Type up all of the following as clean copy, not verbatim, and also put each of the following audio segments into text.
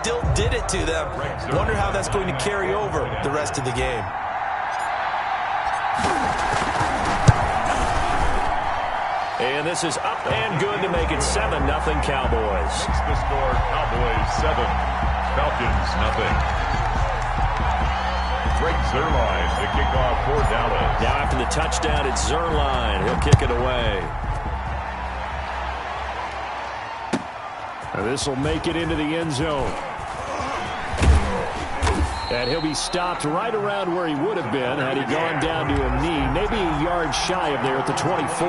Still did it to them. Wonder how that's going to carry over the rest of the game. And this is up and good to make it 7-0 Cowboys. Makes the score Cowboys 7, Falcons 0. Greg Zuerlein to kick off for Dallas. Now after the touchdown, it's Zuerlein. He'll kick it away. This will make it into the end zone. And he'll be stopped right around where he would have been had he gone down to a knee, maybe a yard shy of there at the 24.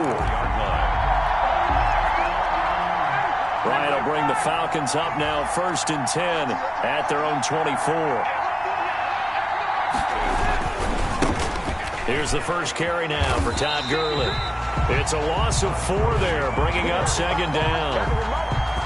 Ryan will bring the Falcons up now 1st and 10 at their own 24. Here's the first carry now for Todd Gurley. It's a loss of 4 there, bringing up 2nd down.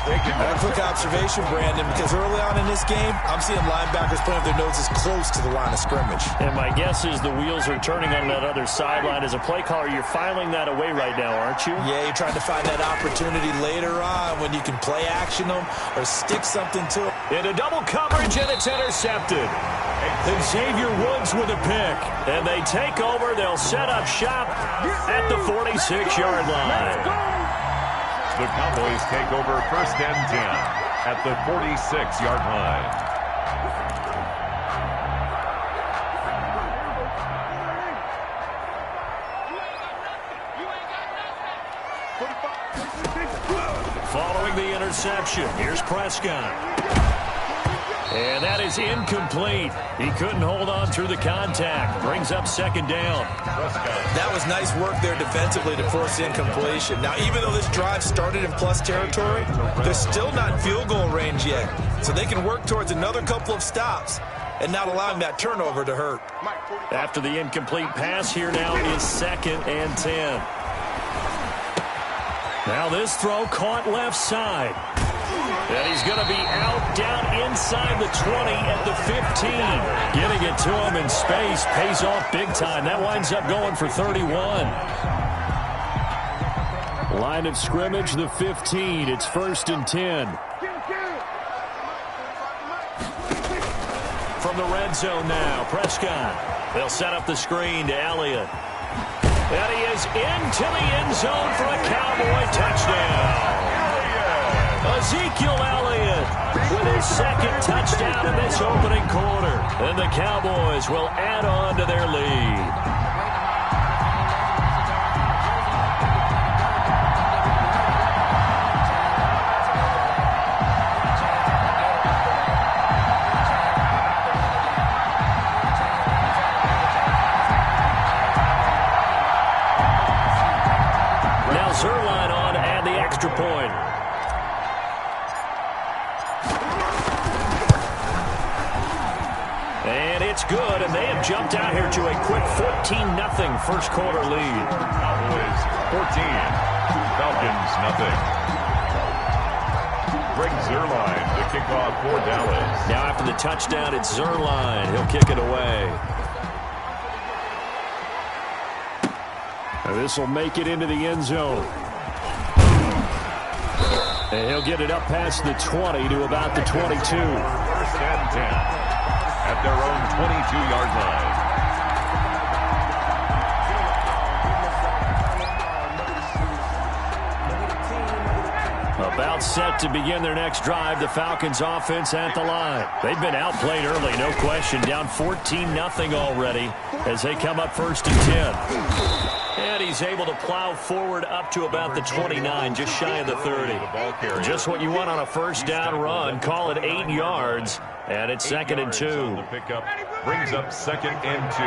A quick observation, Brandon, because early on in this game, I'm seeing linebackers putting up their noses close to the line of scrimmage. And my guess is the wheels are turning on that other sideline. As a play caller, you're filing that away right now, aren't you? Yeah, you're trying to find that opportunity later on when you can play action them or stick something to them. Into double coverage, and it's intercepted. And Xavier Woods with a pick. And they take over. They'll set up shop at the 46-yard line. The Cowboys take over 1st and 10 at the 46-yard line. Following the interception, here's Prescott. And that is incomplete. He couldn't hold on through the contact. Brings up 2nd down. That was nice work there defensively to force incompletion. Now, even though this drive started in plus territory, they're still not in field goal range yet. So they can work towards another couple of stops and not allowing that turnover to hurt. After the incomplete pass, here now is 2nd and 10. Now this throw caught left side. And he's going to be out down inside the 20 at the 15. Getting it to him in space pays off big time. That winds up going for 31. Line of scrimmage, the 15. It's 1st and 10. From the red zone now, Prescott. They'll set up the screen to Elliott. And he is into the end zone for a Cowboy touchdown. Ezekiel Elliott with his 2nd touchdown in this opening quarter. And the Cowboys will add on to their lead. Now Zuerlein on to add the extra point. It's good, and they have jumped out here to a quick 14-0 first quarter lead. Cowboys 14, Falcons 0. Greg Zuerlein to kick off for Dallas. Now after the touchdown, it's Zuerlein. He'll kick it away. And this will make it into the end zone. And he'll get it up past the 20 to about the 22. 1st and 10. At their own 22-yard line. About set to begin their next drive, the Falcons offense at the line. They've been outplayed early, no question. Down 14-0 already as they come up 1st and 10. And he's able to plow forward up to about the 29, just shy of the 30. Just what you want on a 1st down run. Call it 8 yards. And it's 2nd and 2. The pickup brings up 2nd and 2.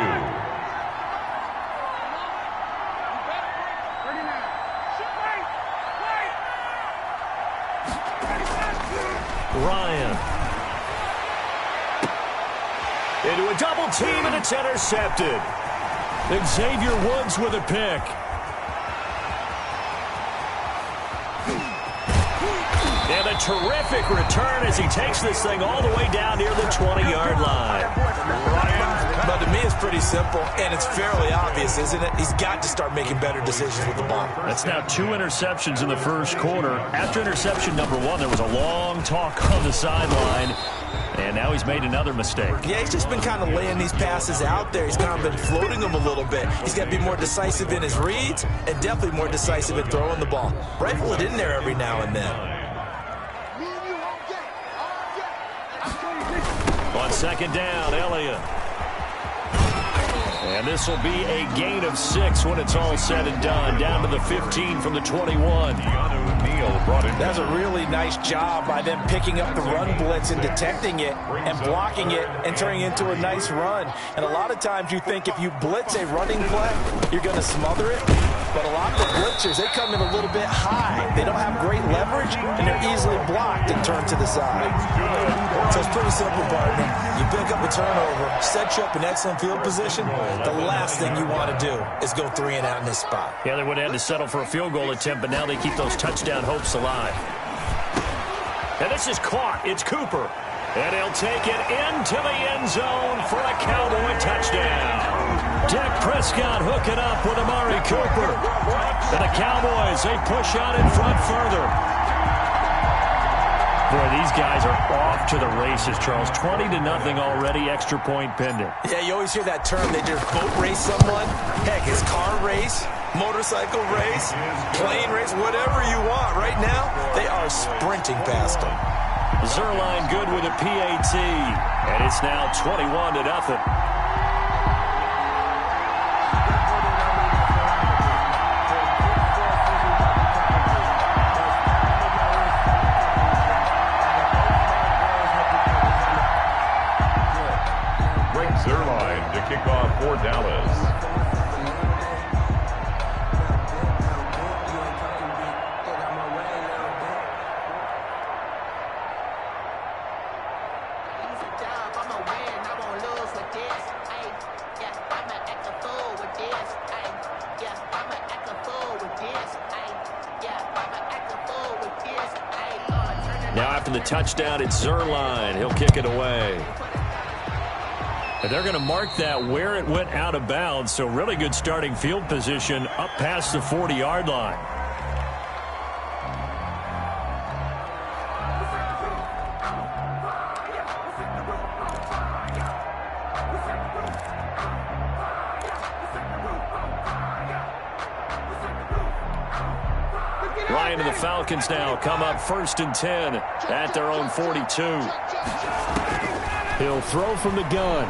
Ryan. Into a double team, and it's intercepted. And Xavier Woods with a pick. And a terrific return as he takes this thing all the way down near the 20-yard line. But to me, it's pretty simple, and it's fairly obvious, isn't it? He's got to start making better decisions with the ball. That's now 2 interceptions in the first quarter. After interception number 1, there was a long talk on the sideline. he's made another mistake. Yeah, he's just been kind of laying these passes out there. He's kind of been floating them a little bit. He's got to be more decisive in his reads and definitely more decisive in throwing the ball. Rifle it in there every now and then. On second down, Elliott. And this will be a gain of 6 when it's all said and done. Down to the 15 from the 21. That's a really nice job by them picking up the run blitz and detecting it and blocking it and turning it into a nice run. And a lot of times you think if you blitz a running play, you're going to smother it. But a lot of the blitzers, they come in a little bit high. They don't have great leverage, and they're easily blocked and turned to the side. So it's pretty simple, partner. You pick up a turnover, set you up in excellent field position. The last thing you want to do is go 3 and out in this spot. Yeah, they would have had to settle for a field goal attempt, but now they keep those touchdown hopes alive. And this is caught. It's Cooper. And he'll take it into the end zone for a Cowboy touchdown. Dak Prescott hooking up with Amari Cooper. And the Cowboys, they push out in front further. Boy, these guys are off to the races, Charles. 20-0 already, extra point pending. Yeah, you always hear that term. They just boat race someone. Heck, it's car race, motorcycle race, plane race, whatever you want. Right now, they are sprinting past them. Zerline good with a PAT. And it's now 21-0. Zerline to kick off for Dallas. Now after the touchdown, it's Zerline. He'll kick it away. And they're going to mark that where it went out of bounds. So really good starting field position up past the 40-yard line. Ryan and the Falcons now come up 1st and 10 at their own 42. He'll throw from the gun.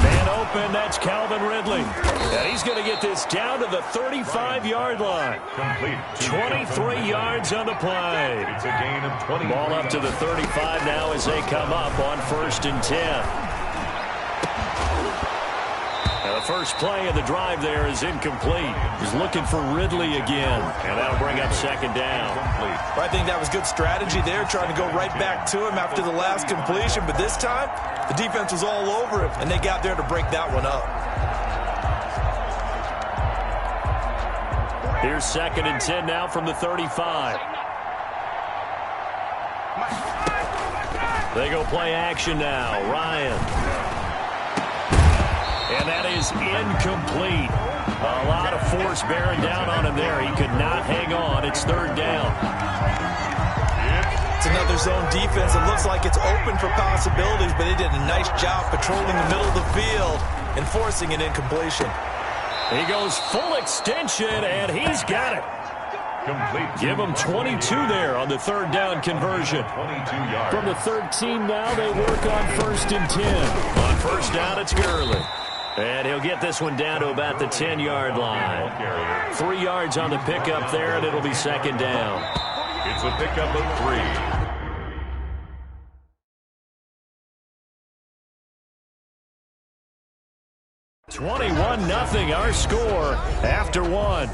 Man open, that's Calvin Ridley. And he's going to get this down to the 35-yard line. Complete. 23 yards on the play. It's a gain of 20. Ball up to the 35 now as they come up on 1st and 10. Now the first play of the drive there is incomplete. He's looking for Ridley again, and that'll bring up 2nd down. I think that was good strategy there, trying to go right back to him after the last completion. But this time, the defense was all over him, and they got there to break that one up. Here's 2nd and 10 now from the 35. They go play action now. Ryan. And that is incomplete. A lot of force bearing down on him there. He could not hang on. It's 3rd down. It's another zone defense. It looks like it's open for possibilities, but they did a nice job patrolling the middle of the field and forcing an incompletion. He goes full extension, and he's got it. Complete. Give him 22 there on the 3rd down conversion. 22 yards. From the 13 now, they work on 1st and 10. On 1st down, it's Gurley. And he'll get this one down to about the 10-yard line. 3 yards on the pickup there, and it'll be 2nd down. It's a pickup of 3. 21-0 our score after 1.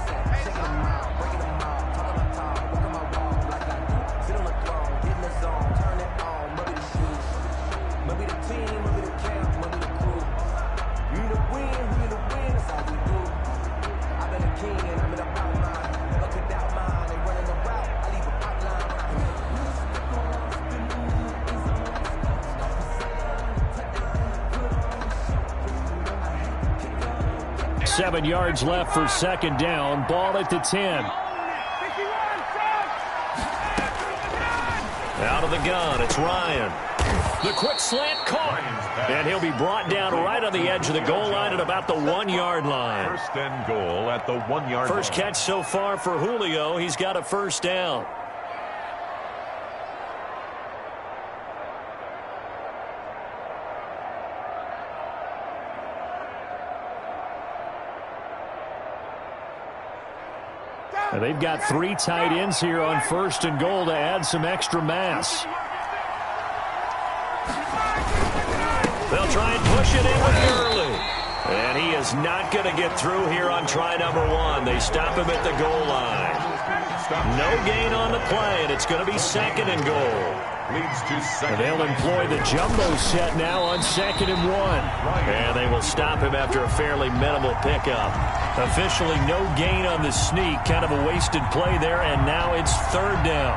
Seven yards left for 2nd down. Ball at the 10. Out of of the gun. It's Ryan. The quick slant caught. And he'll be brought down right on the edge of the goal line at about the 1-yard line. First and goal at the 1-yard line. First catch so far for Julio. He's got a first down. And they've got 3 tight ends here on first and goal to add some extra mass. They'll try and push it in with Gurley. And he is not going to get through here on try number 1. They stop him at the goal line. No gain on the play, and it's going to be second and goal. And they'll employ the jumbo set now on second and 1. And they will stop him after a fairly minimal pickup. Officially no gain on the sneak. Kind of a wasted play there, and now it's third down.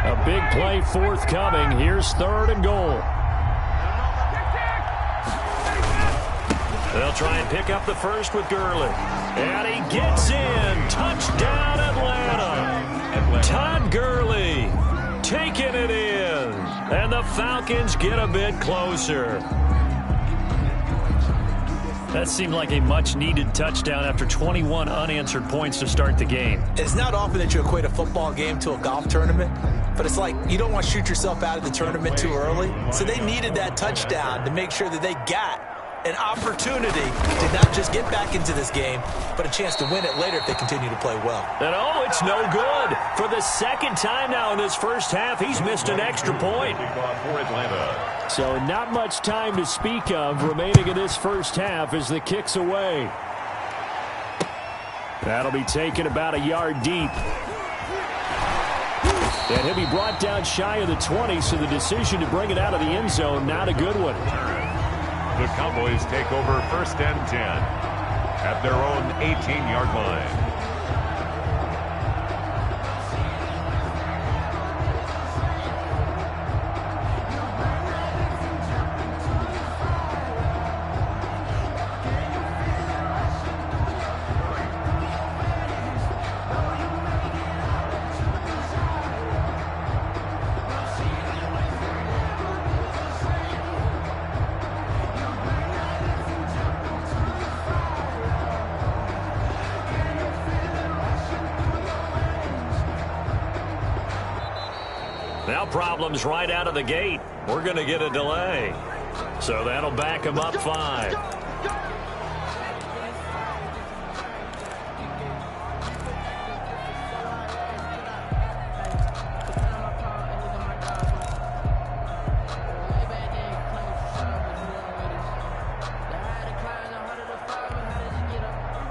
A big play forthcoming. Here's third and goal. They'll try and pick up the first with Gurley. And he gets in. Touchdown, Atlanta. Todd Gurley taking it in. And the Falcons get a bit closer. That seemed like a much-needed touchdown after 21 unanswered points to start the game. It's not often that you equate a football game to a golf tournament, but it's like you don't want to shoot yourself out of the tournament too early. So they needed that touchdown to make sure that they got an opportunity to not just get back into this game, but a chance to win it later if they continue to play well. And oh, it's no good. For the second time now in this first half, he's missed an extra point. So not much time to speak of remaining in this first half as the kick's away. That'll be taken about a yard deep. And he'll be brought down shy of the 20, so the decision to bring it out of the end zone, not a good one. The Cowboys take over first and 10 at their own 18-yard line. Now problems right out of the gate. We're going to get a delay. So that'll back him up 5.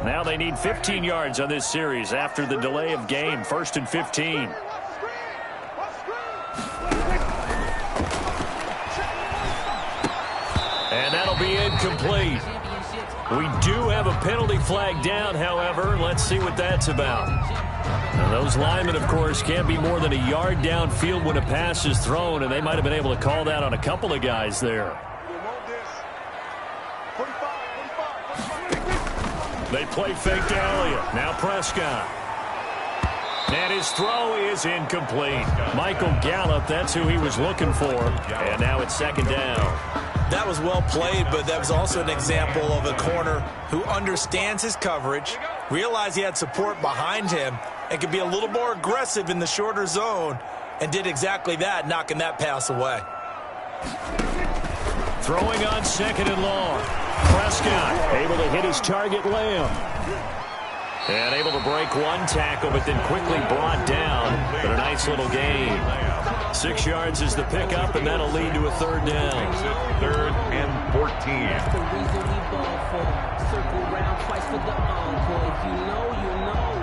Now they need 15 yards on this series after the delay of game. First and 15. And that'll be incomplete. We do have a penalty flag down, however. Let's see what that's about. Now, those linemen, of course, can't be more than a yard downfield when a pass is thrown, and they might have been able to call that on a couple of guys there. They play fake to Elliott. Now Prescott. And his throw is incomplete. Michael Gallup, that's who he was looking for. And now it's second down. That was well played, but that was also an example of a corner who understands his coverage, realized he had support behind him, and could be a little more aggressive in the shorter zone, and did exactly that, knocking that pass away. Throwing on second and long. Prescott able to hit his target, Lamb. And able to break one tackle, but then quickly brought down. But a nice little gain. 6 yards is the pickup, and that'll lead to a third down. Third and 14. That's the reason we ball for. Circle round twice for the encore. If you know, you know.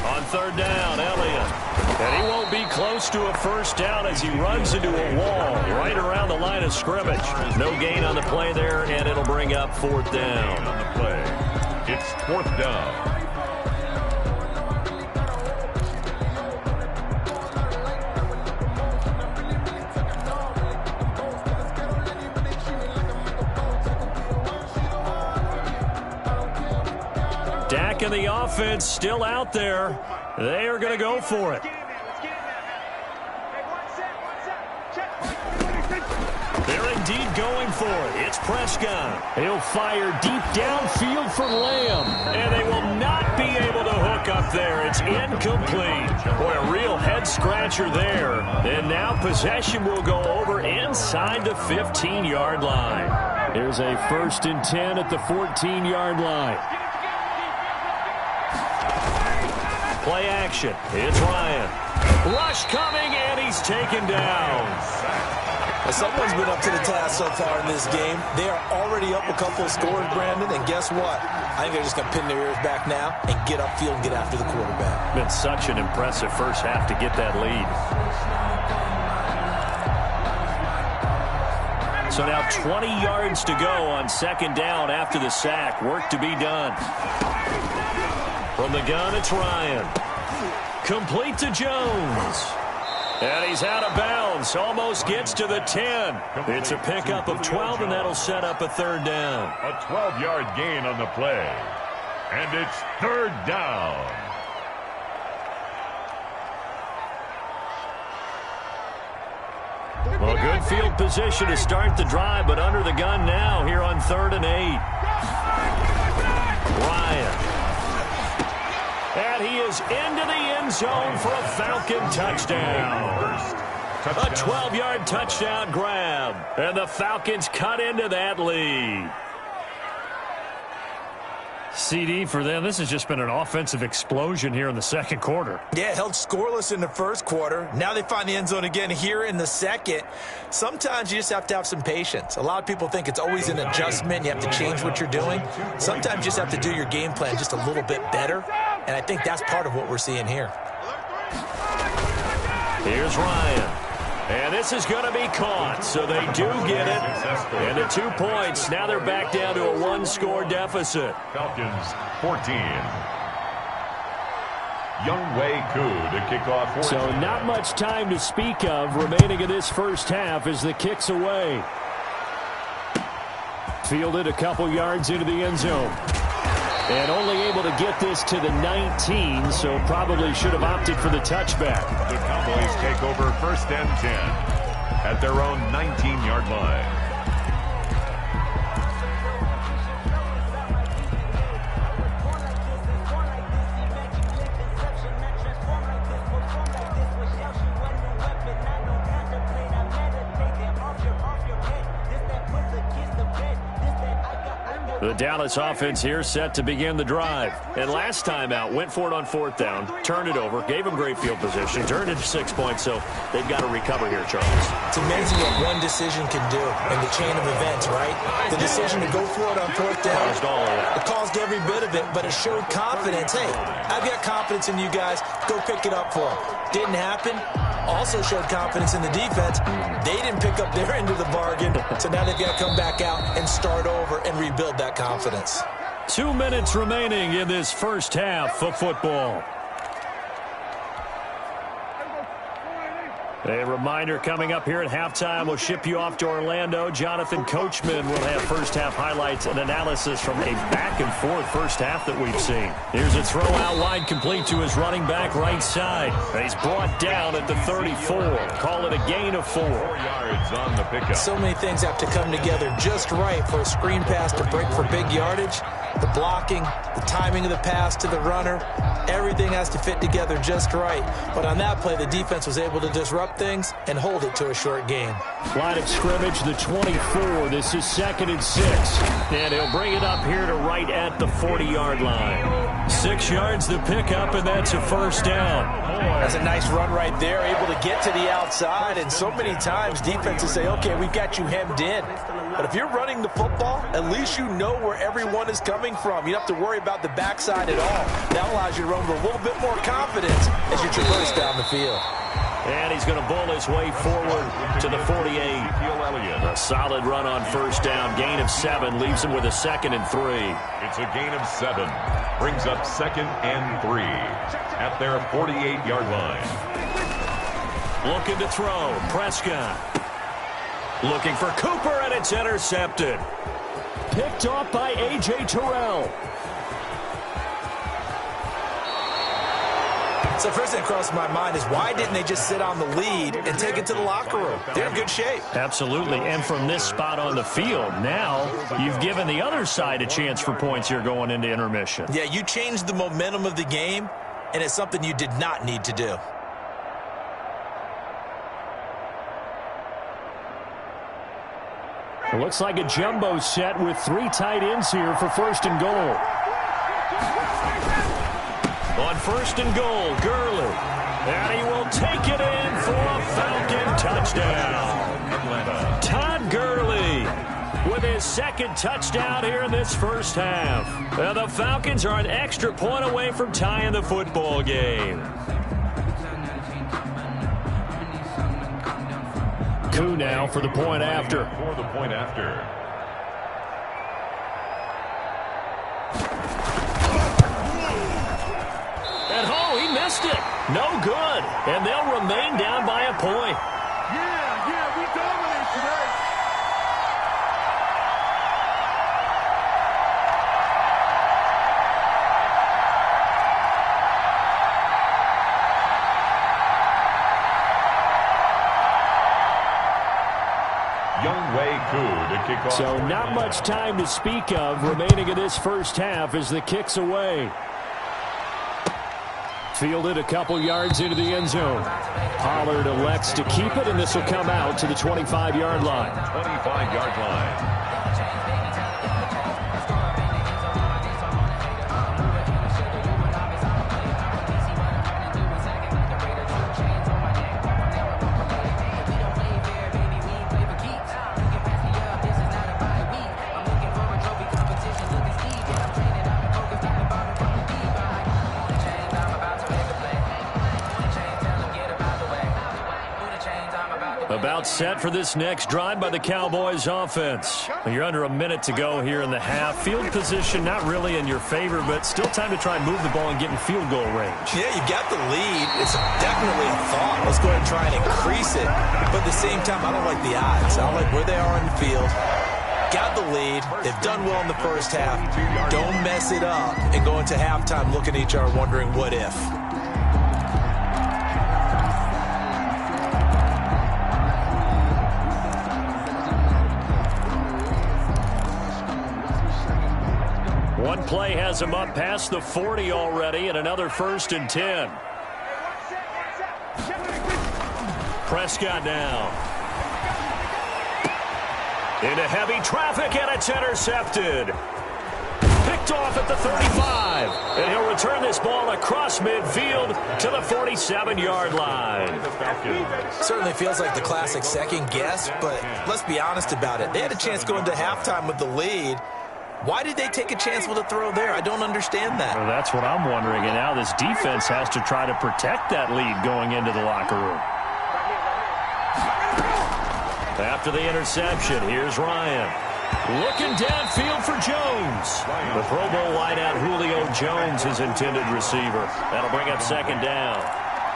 On third down, Elliott. And he won't be close to a first down as he runs into a wall right around the line of scrimmage. No gain on the play there, and it'll bring up fourth down. On the play, it's fourth down. quarterback and the offense still out there. They are going to go for it. They're indeed going for it. It's Prescott. He'll fire deep downfield for Lamb. And they will not be able to hook up there. It's incomplete. Boy, a real head-scratcher there. And now possession will go over inside the 15-yard line. Here's a 1st and 10 at the 14-yard line. Play action. It's Ryan. Rush coming, and he's taken down. Well, someone's been up to the task so far in this game. They are already up a couple of scores, Brandon, and guess what? I think they're just going to pin their ears back now and get upfield and get after the quarterback. Been such an impressive first half to get that lead. So now 20 yards to go on 2nd down after the sack. Work to be done. From the gun, it's Ryan. Complete to Jones. And he's out of bounds. Almost gets to the 10. It's a pickup of 12, and that'll set up a 3rd down. A 12-yard gain on the play. And it's 3rd down. Well, good field position to start the drive, but under the gun now here on 3rd and 8. Ryan. And he is into the end zone for a Falcon touchdown. A 12-yard touchdown grab. And the Falcons cut into that lead. CD for them. This has just been an offensive explosion here in the 2nd quarter. Yeah, held scoreless in the 1st quarter. Now they find the end zone again here in the 2nd. Sometimes you just have to have some patience. A lot of people think it's always an adjustment. You have to change what you're doing. Sometimes you just have to do your game plan just a little bit better. And I think that's part of what we're seeing here. Here's Ryan. And this is going to be caught, so they do get it. And the 2 points, now they're back down to a 1-score deficit. Falcons 14. Younghoe Koo to kick off. So not much time to speak of remaining in this first half as the kick's away. Fielded a couple yards into the end zone. And only able to get this to the 19, so probably should have opted for the touchback. The Cowboys take over 1st and 10 at their own 19-yard line. The Dallas offense here set to begin the drive. And last time out, went for it on 4th down, turned it over, gave them great field position, turned it to 6 points, so they've got to recover here, Charles. It's amazing what one decision can do in the chain of events, right? The decision to go for it on 4th down. Caused all of that. It caused every bit of it, but it showed confidence. Hey, I've got confidence in you guys. Go pick it up for them. Didn't happen. Also showed confidence in the defense. They didn't pick up their end of the bargain, so now they've got to come back out and start over and rebuild that confidence. 2 minutes remaining in this first half of football. A reminder coming up here at halftime. We'll ship you off to Orlando. Jonathan Coachman will have first half highlights and analysis from a back-and-forth first half that we've seen. Here's a throw out wide complete to his running back right side. He's brought down at the 34. Call it a gain of 4. 4 yards on the pickup. So many things have to come together just right for a screen pass to break for big yardage. The blocking, the timing of the pass to the runner, everything has to fit together just right. But on that play, the defense was able to disrupt things and hold it to a short game. Line of scrimmage, the 24. This is 2nd and 6. And he'll bring it up here to right at the 40-yard line. 6 yards the pickup, and that's a first down. That's a nice run right there, able to get to the outside. And so many times defenses say, okay, we've got you hemmed in. But if you're running the football, at least you know where everyone is coming from. You don't have to worry about the backside at all. That allows you to run with a little bit more confidence as you traverse down the field. And he's going to bull his way forward to the 48. A solid run on first down. Gain of 7 leaves him with a 2nd and 3. It's a gain of 7. Brings up 2nd and 3 at their 48-yard line. Looking to throw. Prescott. Looking for Cooper, and it's intercepted. Picked off by A.J. Terrell. So first thing that crosses my mind is why didn't they just sit on the lead and take it to the locker room? They're in good shape. Absolutely. And from this spot on the field, now you've given the other side a chance for points here going into intermission. Yeah, you changed the momentum of the game, and it's something you did not need to do. It looks like a jumbo set with 3 tight ends here for first and goal. On first and goal, Gurley. And he will take it in for a Falcon touchdown. Todd Gurley with his second touchdown here in this first half. Now the Falcons are an extra point away from tying the football game. Coup now for the point after. He missed it. No good. And they'll remain down by a point. Yeah, we dominate today. To kick off. So not much time to speak of remaining in this first half as the kick's away. Fielded a couple yards into the end zone. Pollard elects to keep it, and this will come out to the 25-yard line. 25-yard line. About set for this next drive by the Cowboys offense. You're under a minute to go here in the half. Field position not really in your favor, but still time to try and move the ball and get in field goal range. Yeah, you got the lead. It's definitely a thought. Let's go ahead and try and increase it. But at the same time, I don't like the odds. I don't like where they are on the field. Got the lead. They've done well in the first half. Don't mess it up and go into halftime looking at each other wondering what if. One play has him up past the 40 already, and another 1st and 10. Prescott now. Into heavy traffic, and it's intercepted. Picked off at the 35. And he'll return this ball across midfield to the 47-yard line. Certainly feels like the classic second guess, but let's be honest about it. They had a chance going to halftime with the lead. Why did they take a chance with a throw there? I don't understand that. Well, that's what I'm wondering. And now this defense has to try to protect that lead going into the locker room. After the interception, here's Ryan. Looking downfield for Jones. The Pro Bowl wideout Julio Jones, his intended receiver. That'll bring up second down.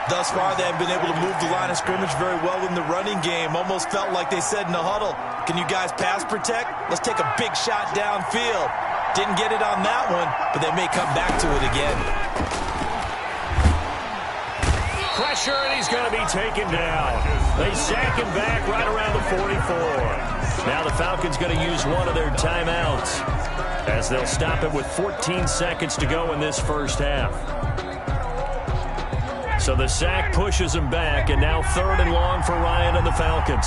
Thus far, they haven't been able to move the line of scrimmage very well in the running game. Almost felt like they said in the huddle, can you guys pass protect? Let's take a big shot downfield. Didn't get it on that one, but they may come back to it again. Pressure, and he's going to be taken down. They sack him back right around the 44. Now the Falcons going to use one of their timeouts as they'll stop it with 14 seconds to go in this first half. So the sack pushes him back, and now 3rd and long for Ryan and the Falcons.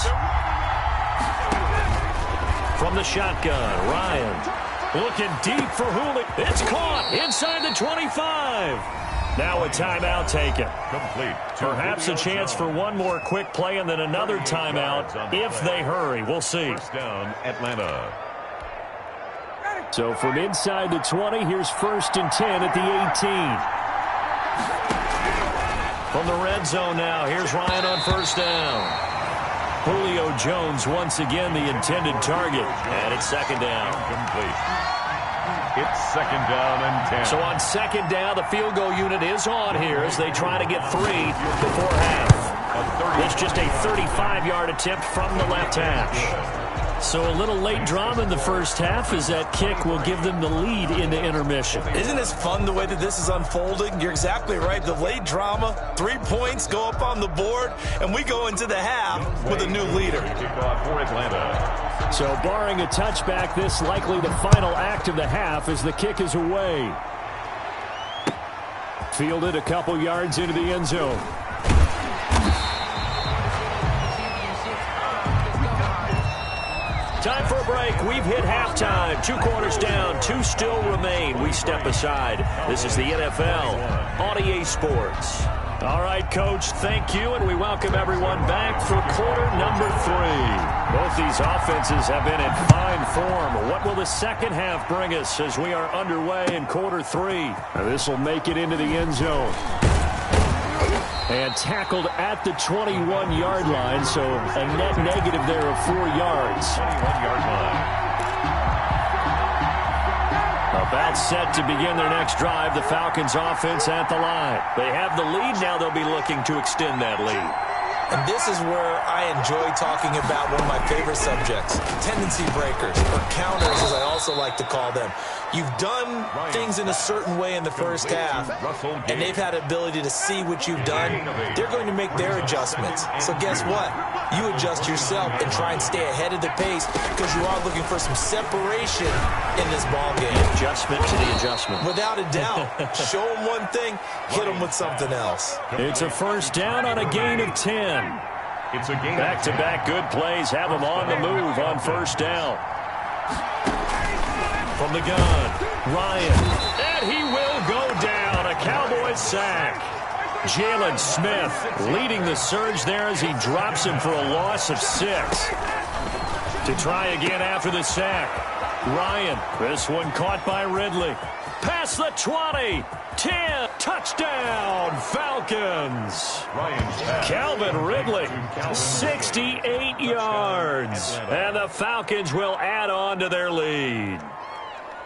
From the shotgun, Ryan looking deep for Julio. It's caught inside the 25. Now a timeout taken. Complete. Perhaps a chance for one more quick play and then another timeout if they hurry. We'll see. First down, Atlanta. So from inside the 20, here's 1st and 10 at the 18. From the red zone now, here's Ryan on 1st down. Julio Jones once again the intended target. And it's 2nd down. Complete. It's 2nd down and 10. So on 2nd down, the field goal unit is on here as they try to get 3 before half. It's just a 35-yard attempt from the left hash. So a little late drama in the first half as that kick will give them the lead into intermission. Isn't this fun the way that this is unfolding? You're exactly right. The late drama, 3 points go up on the board, and we go into the half with a new leader. So barring a touchback, this likely the final act of the half as the kick is away. Fielded a couple yards into the end zone. Time for a break. We've hit halftime. 2 quarters down. 2 still remain. We step aside. This is the NFL on EA Sports. All right, Coach, thank you, and we welcome everyone back for quarter number 3. Both these offenses have been in fine form. What will the second half bring us as we are underway in quarter 3? This will make it into the end zone. And tackled at the 21-yard line, so a net negative there of 4 yards. 21-yard line. About set to begin their next drive, the Falcons offense at the line. They have the lead, now they'll be looking to extend that lead. And this is where I enjoy talking about one of my favorite subjects, tendency breakers, or counters as I also like to call them. You've done things in a certain way in the first half, and they've had the ability to see what you've done. They're going to make their adjustments. So guess what? You adjust yourself and try and stay ahead of the pace because you are looking for some separation in this ball game. Adjustment to the adjustment. Without a doubt. Show them one thing, hit them with something else. It's a first down on a gain of 10. It's a gain. Back-to-back good plays have them on the move on first down. From the gun, Ryan. And he will go down. A Cowboys sack. Jalen Smith leading the surge there as he drops him for a loss of 6. To try again after the sack. Ryan, this one caught by Ridley. Past the 20, 10, touchdown, Falcons. Calvin Ridley, 68 yards. And the Falcons will add on to their lead.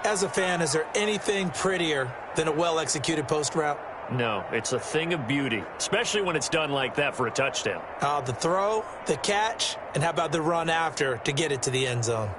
As a fan, is there anything prettier than a well-executed post route? No, it's a thing of beauty, especially when it's done like that for a touchdown. The throw, the catch, and how about the run after to get it to the end zone?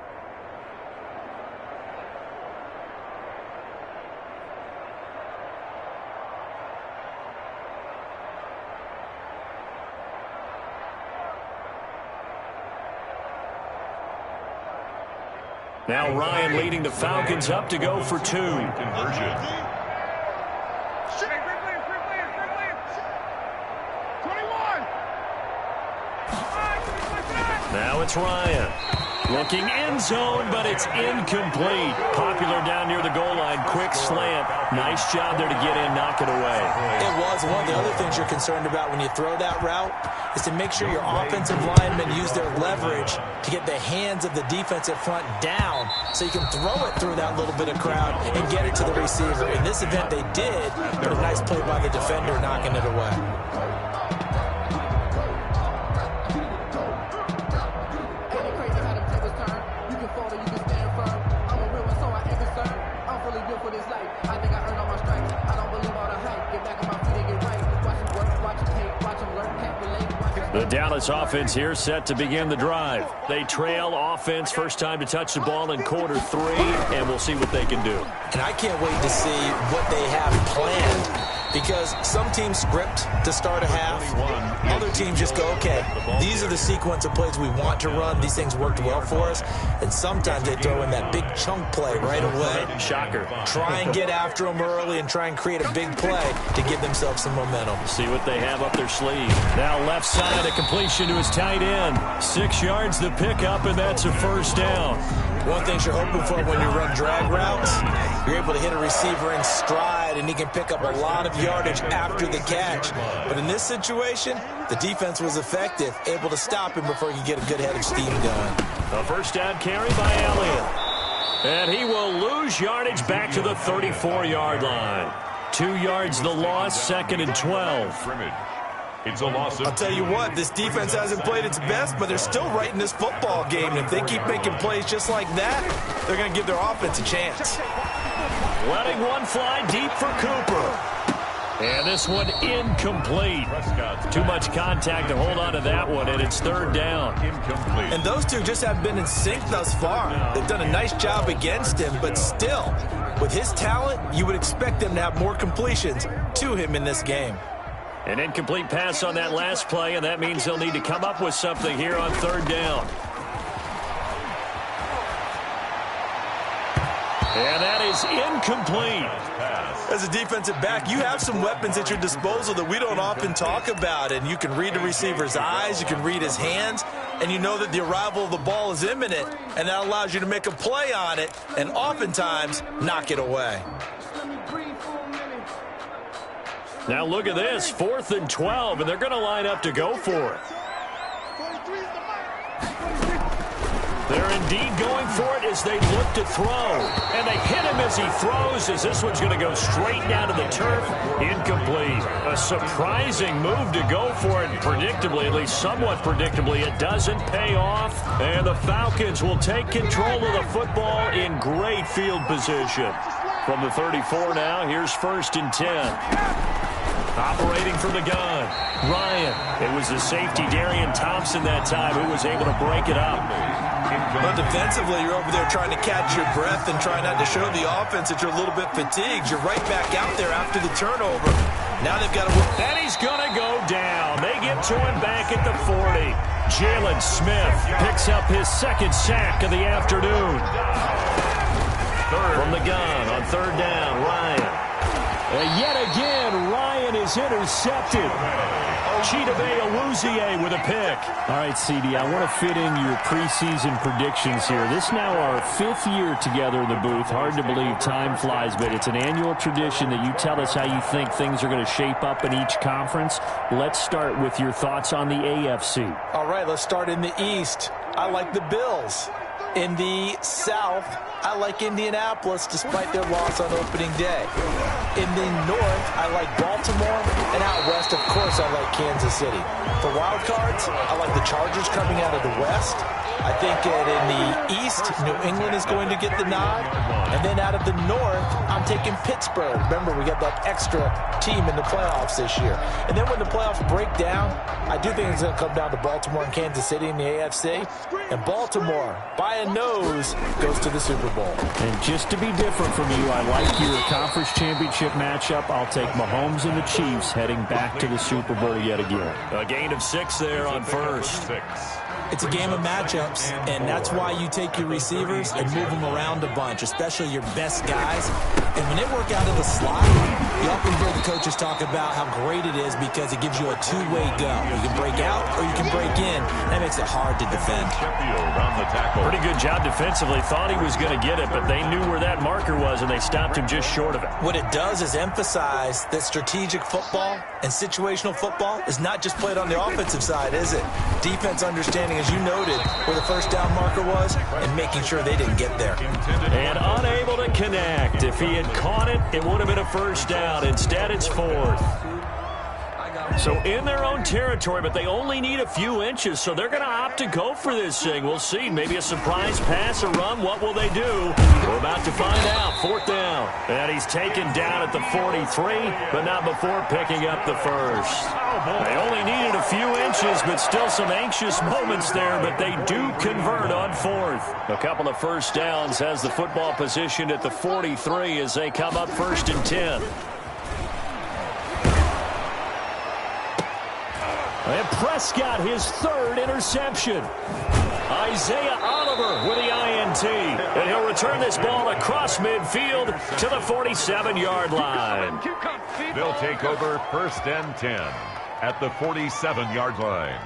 Now Ryan leading the Falcons up to go for 2. Conversion. Now it's Ryan. Looking end zone, but it's incomplete. Popular down near the goal line. Quick slant. Nice job there to get in, knock it away. It was. One of the other things you're concerned about when you throw that route is to make sure your offensive linemen use their leverage to get the hands of the defensive front down so you can throw it through that little bit of crowd and get it to the receiver. In this event, they did, but a nice play by the defender knocking it away. The Dallas offense here set to begin the drive. They trail offense, first time to touch the ball in quarter 3, and we'll see what they can do. And I can't wait to see what they have planned because some teams script to start a half. Other teams just go, okay, these are the sequence of plays we want to run. These things worked well for us. And sometimes they throw in that big chunk play right away. Shocker. Try and get after them early and try and create a big play to give themselves some momentum. See what they have up their sleeve. Now left side, a completion to his tight end. 6 yards the pickup, and that's a first down. One thing you're hoping for when you run drag routes, you're able to hit a receiver in stride, and he can pick up a lot of yardage after the catch. But in this situation, the defense was effective, able to stop him before he could get a good head of steam going. A first down carry by Elliott. And he will lose yardage back to the 34-yard line. 2 yards the loss, 2nd and 12. It's a loss of. I'll tell you what, this defense hasn't played its best, but they're still right in this football game. And if they keep making plays just like that, they're going to give their offense a chance. Letting one fly deep for Cooper. And this one incomplete. Too much contact to hold on to that one, and it's third down. Incomplete. And those two just have been in sync thus far. They've done a nice job against him, but still, with his talent, you would expect them to have more completions to him in this game. An incomplete pass on that last play, and that means they'll need to come up with something here on third down. And that is incomplete. As a defensive back, you have some weapons at your disposal that we don't often talk about. And you can read the receiver's eyes, you can read his hands, and you know that the arrival of the ball is imminent. And that allows you to make a play on it and oftentimes knock it away. Now look at this, 4th and 12, and they're going to line up to go for it. They're indeed going for it as they look to throw. And they hit him as he throws, as this one's going to go straight down to the turf. Incomplete. A surprising move to go for it. Predictably, at least somewhat predictably, it doesn't pay off. And the Falcons will take control of the football in great field position. From the 34 now, here's 1st and 10. Operating from the gun, Ryan. It was the safety, Darian Thompson, that time, who was able to break it up. But defensively, you're over there trying to catch your breath and try not to show the offense that you're a little bit fatigued. You're right back out there after the turnover. Now they've got to work. And he's going to go down. They get to him back at the 40. Jalen Smith picks up his 2nd sack of the afternoon. From the gun on 3rd down, Ryan. And yet again, Ryan is intercepted. Chidobe Awuzie with a pick. All right, CD, I want to fit in your preseason predictions here. This is now our 5th year together in the booth. Hard to believe time flies, but it's an annual tradition that you tell us how you think things are going to shape up in each conference. Let's start with your thoughts on the AFC. All right, let's start in the East. I like the Bills. In the South, I like Indianapolis despite their loss on opening day. In the North, I like Baltimore. And out West, of course, I like Kansas City. For wild cards, I like the Chargers coming out of the West. I think that in the East, New England is going to get the nod. And then out of the North, I'm taking Pittsburgh. Remember, we got that extra team in the playoffs this year. And then when the playoffs break down, I do think it's going to come down to Baltimore and Kansas City in the AFC. And Baltimore, by a nose, goes to the Super Bowl. And just to be different from you, I like your conference championship matchup. I'll take Mahomes and the Chiefs heading back to the Super Bowl yet again. A gain of 6 there on 1st. It's a game of matchups, and that's why you take your receivers and move them around a bunch, especially your best guys. And when they work out of the slot, you often hear the coaches talk about how great it is because it gives you a two-way go. You can break out or you can break in. That makes it hard to defend. Pretty good job defensively. Thought he was going to get it, but they knew where that marker was, and they stopped him just short of it. What it does is emphasize that strategic football and situational football is not just played on the offensive side, is it? Defense understanding, as you noted, where the first down marker was and making sure they didn't get there. And unable to connect. If he had caught it, it would have been a first down. Instead, it's 4th. So in their own territory, but they only need a few inches, so they're going to opt to go for this thing. We'll see. Maybe a surprise pass or run. What will they do? We're about to find out. 4th down. And he's taken down at the 43, but not before picking up the first. They only needed a few inches, but still some anxious moments there, but they do convert on 4th. A couple of first downs has the football positioned at the 43 as they come up 1st and 10. And Prescott, his 3rd interception. Isaiah Oliver with the INT. And he'll return this ball across midfield to the 47-yard line. They'll take over 1st and 10 at the 47-yard line.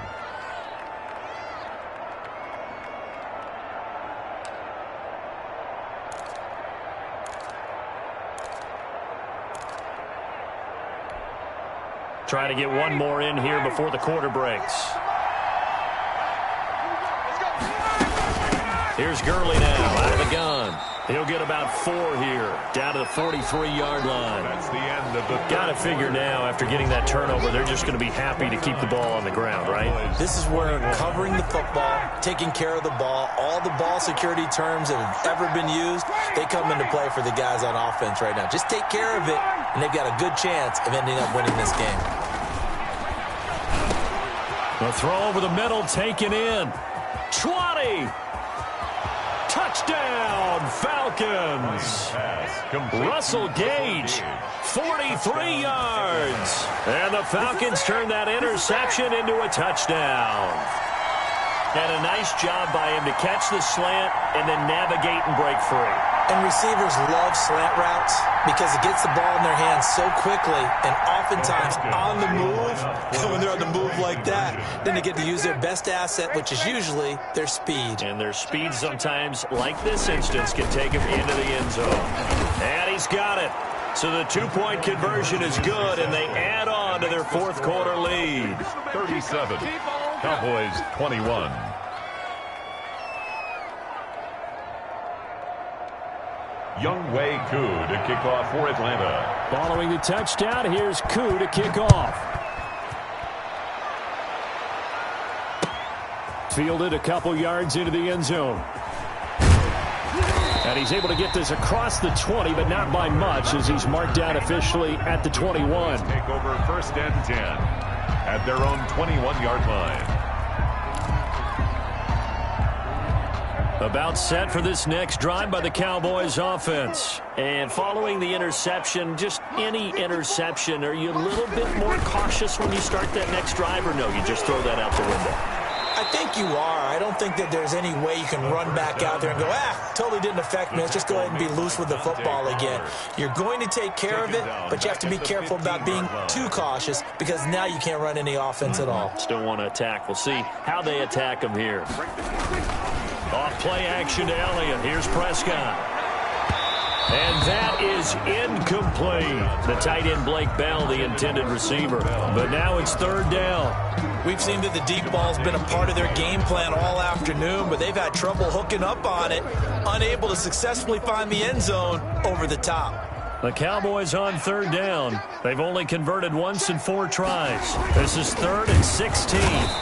Trying to get one more in here before the quarter breaks. Here's Gurley now out of the gun. He'll get about 4 here, down to the 43-yard line. That's the end of the Got to figure now, after getting that turnover, they're just going to be happy to keep the ball on the ground, right? This is where covering the football, taking care of the ball, all the ball security terms that have ever been used, they come into play for the guys on offense right now. Just take care of it, and they've got a good chance of ending up winning this game. The throw over the middle, taken in. 20. Touchdown, Falcons. Russell Gage, 43 yards. And the Falcons turn that interception into a touchdown. And a nice job by him to catch the slant and then navigate and break free. And receivers love slant routes because it gets the ball in their hands so quickly and oftentimes on the move. When they're on the move like that, then they get to use their best asset, which is usually their speed. And their speed sometimes, like this instance, can take him into the end zone. And he's got it. So the two-point conversion is good, and they add on to their fourth quarter lead. 37. Cowboys 21. Younghoe Koo to kick off for Atlanta. Following the touchdown, here's Koo to kick off. Fielded a couple yards into the end zone. And he's able to get this across the 20, but not by much, as he's marked down officially at the 21. Take over first and 10 at their own 21-yard line. About set for this next drive by the Cowboys offense. And following the interception, just any interception, are you a little bit more cautious when you start that next drive, or no, you just throw that out the window? I think you are. I don't think that there's any way you can run back out there and go, totally didn't affect me. Let's just go ahead and be loose with the football again. You're going to take care of it, but you have to be careful about being too cautious because now you can't run any offense at all. Still want to attack. We'll see how they attack him here. Off play action to Elliott. Here's Prescott. And that is incomplete. The tight end Blake Bell, the intended receiver. But now it's third down. We've seen that the deep ball's been a part of their game plan all afternoon, but they've had trouble hooking up on it, unable to successfully find the end zone over the top. The Cowboys on third down. They've only converted once in 4 tries. This is 3rd and 16.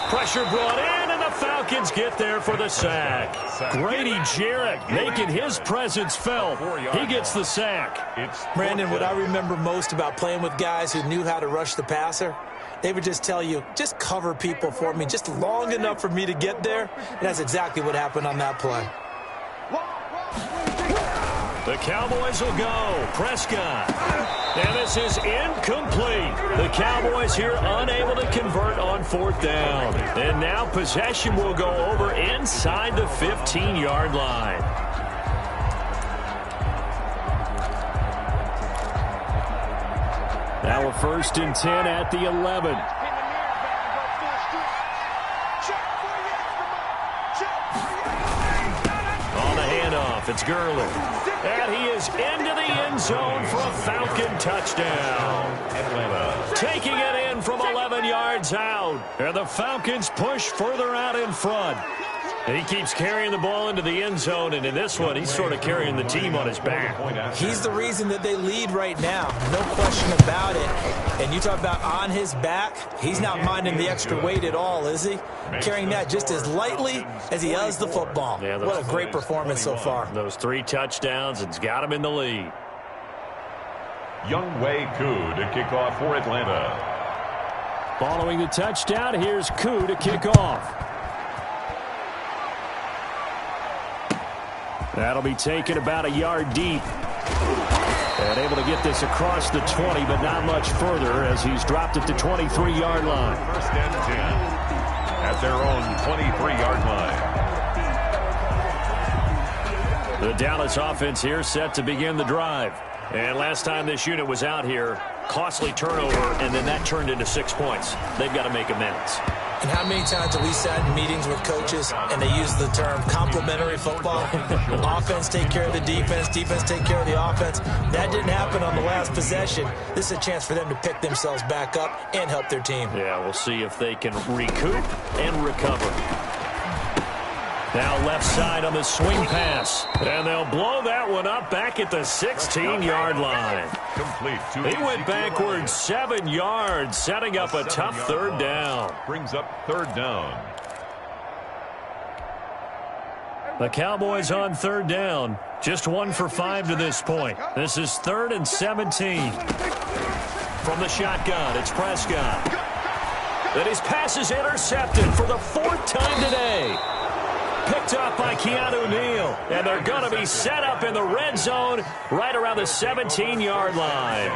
Pressure brought in, and the Falcons get there for the sack. Grady Jarrett making his presence felt. He gets the sack. Brandon, what I remember most about playing with guys who knew how to rush the passer, they would just tell you, just cover people for me, just long enough for me to get there. And that's exactly what happened on that play. The Cowboys will go. Prescott. And this is incomplete. The Cowboys here unable to convert on 4th down. And now possession will go over inside the 15-yard line. Now a 1st and 10 at the 11. On the handoff, it's Gurley. And he is into the end zone for a Falcon touchdown. Atlanta taking it in from 11 yards out. And the Falcons push further out in front. And he keeps carrying the ball into the end zone, and in this one, he's sort of carrying the team on his back. He's the reason that they lead right now. No question about it. And you talk about on his back, he's not minding the extra weight at all, is he? Carrying that just as lightly as he does the football. Yeah, what a great performance so far. Those 3 touchdowns, it's got him in the lead. Younghoe Koo to kick off for Atlanta. Following the touchdown, here's Koo to kick off. That'll be taken about a yard deep. And able to get this across the 20, but not much further as he's dropped at the 23-yard line. 1st and 10 at their own 23-yard line. The Dallas offense here set to begin the drive. And last time this unit was out here, costly turnover, and then that turned into 6 points. They've got to make amends. And how many times have we sat in meetings with coaches and they use the term complementary football? Offense take care of the defense, defense take care of the offense. That didn't happen on the last possession. This is a chance for them to pick themselves back up and help their team. Yeah, we'll see if they can recoup and recover. Now left side on the swing pass. And they'll blow that one up back at the 16-yard line. Complete. He went backwards 7 yards, setting up a tough third down. Brings up third down. The Cowboys on third down. Just 1 for 5 to this point. This is 3rd and 17. From the shotgun, it's Prescott. And his pass is intercepted for the 4th time today. Picked up by Keanu Neal. And they're going to be set up in the red zone right around the 17-yard line.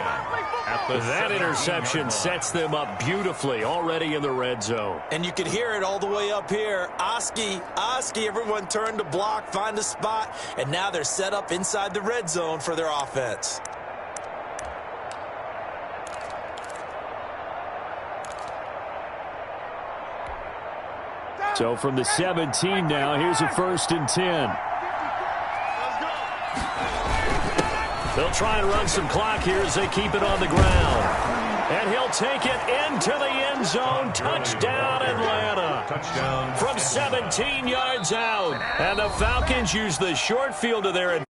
That interception sets them up beautifully already in the red zone. And you can hear it all the way up here. Oski, everyone turned to block, find a spot, and now they're set up inside the red zone for their offense. So from the 17 now, here's a 1st and 10. They'll try and run some clock here as they keep it on the ground. And he'll take it into the end zone. Touchdown, Atlanta. Touchdown. From 17 yards out. And the Falcons use the short field to their advantage.